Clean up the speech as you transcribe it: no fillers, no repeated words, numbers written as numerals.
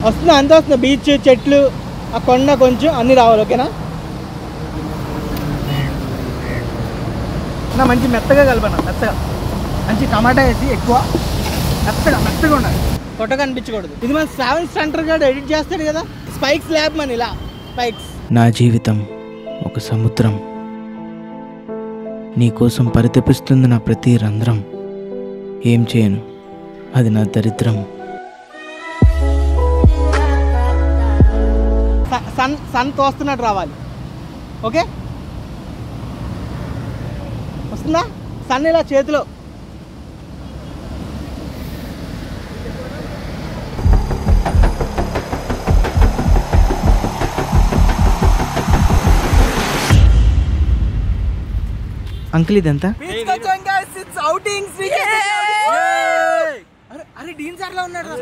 వస్తుందా? అంతా వస్తుంది. బీచ్, చెట్లు, ఆ కొండ కొంచెం అన్నీ రావాలి. ఓకేనా? నా మంచి మెత్తగా కలపనా, మెత్తగా మంచి టమాటా వేసి ఎక్కువ మెత్తగా ఉండాలి. కొట్టగా అనిపించకూడదు. ఇది మన సెవెన్ సెంటర్ గాడు ఎడిట్ చేస్తాడు కదా, స్పైక్స్ ల్యాబ్ మన ఇలా స్పైక్స్. నా జీవితం ఒక సముద్రం, నీకోసం పరితపిస్తుంది నా ప్రతి రంధ్రం. ఏం చేయను, అది నా దరిద్రం. సన్ తోస్తున్నట్టు రావాలి. ఓకే, వస్తుందా? సన్ ఇలా చేతిలో. అంకుల్ ఇదంతా అరే డీన్ సార్ లో ఉన్నాడు.